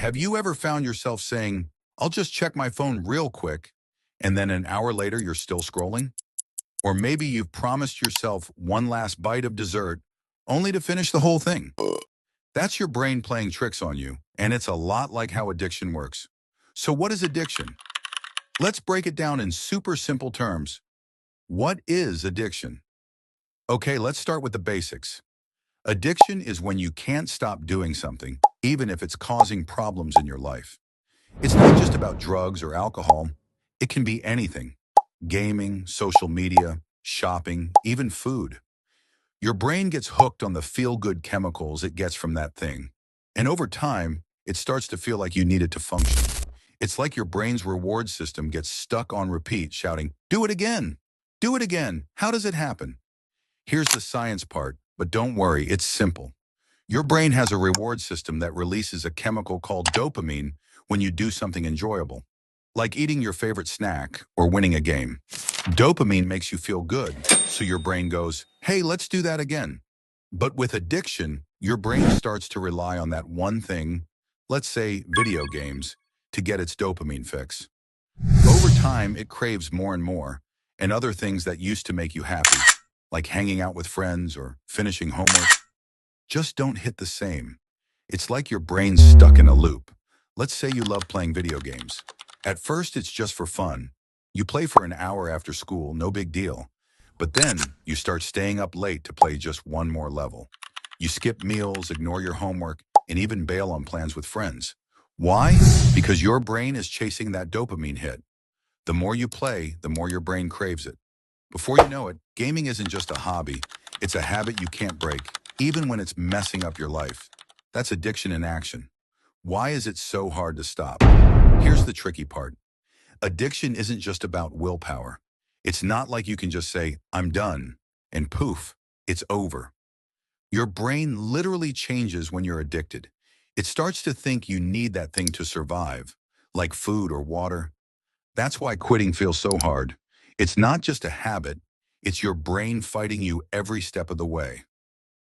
have you ever found yourself saying, I'll just check my phone real quick, and then an hour later you're still scrolling? Or maybe you've promised yourself one last bite of dessert only to finish the whole thing. That's your brain playing tricks on you, and it's a lot like how addiction works. So what is addiction? Let's break it down in super simple terms. What is addiction? Okay, let's start with the basics. Addiction is when you can't stop doing something, even if it's causing problems in your life. It's not just about drugs or alcohol. It can be anything. Gaming, social media, shopping, even food. Your brain gets hooked on the feel-good chemicals it gets from that thing. And over time, it starts to feel like you need it to function. It's like your brain's reward system gets stuck on repeat, shouting, "Do it again! Do it again! How does it happen?" Here's the science part, but don't worry, it's simple. Your brain has a reward system that releases a chemical called dopamine when you do something enjoyable, like eating your favorite snack or winning a game. Dopamine makes you feel good, so your brain goes, hey, let's do that again. But with addiction, your brain starts to rely on that one thing, let's say video games, to get its dopamine fix. Over time, it craves more and more, and other things that used to make you happy, like hanging out with friends or finishing homework, just don't hit the same. It's like your brain's stuck in a loop. Let's say you love playing video games. At first, it's just for fun. You play for an hour after school, no big deal. But then you start staying up late to play just one more level. You skip meals, ignore your homework, and even bail on plans with friends. Why? Because your brain is chasing that dopamine hit. The more you play, the more your brain craves it. Before you know it, gaming isn't just a hobby. It's a habit you can't break, even when it's messing up your life. That's addiction in action. Why is it so hard to stop? Here's the tricky part. Addiction isn't just about willpower. It's not like you can just say, I'm done, and poof, it's over. Your brain literally changes when you're addicted. It starts to think you need that thing to survive, like food or water. That's why quitting feels so hard. It's not just a habit, it's your brain fighting you every step of the way.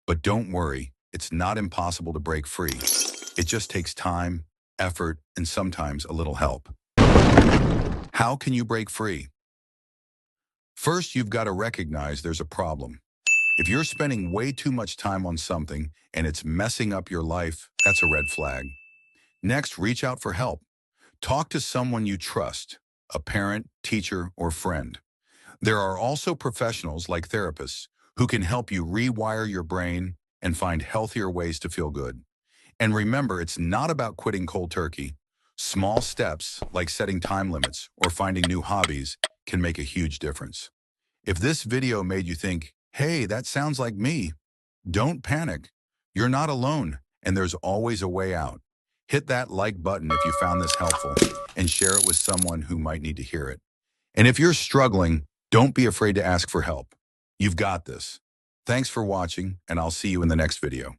But don't worry, it's not impossible to break free. It just takes time, effort, and sometimes a little help. How can you break free? First, you've got to recognize there's a problem. If you're spending way too much time on something and it's messing up your life, that's a red flag. Next, reach out for help. Talk to someone you trust, a parent, teacher, or friend. There are also professionals like therapists who can help you rewire your brain and find healthier ways to feel good. And remember, it's not about quitting cold turkey. Small steps, like setting time limits or finding new hobbies, can make a huge difference. If this video made you think, hey, that sounds like me, don't panic. You're not alone, and there's always a way out. Hit that like button if you found this helpful, and share it with someone who might need to hear it. And if you're struggling, don't be afraid to ask for help. You've got this. Thanks for watching, and I'll see you in the next video.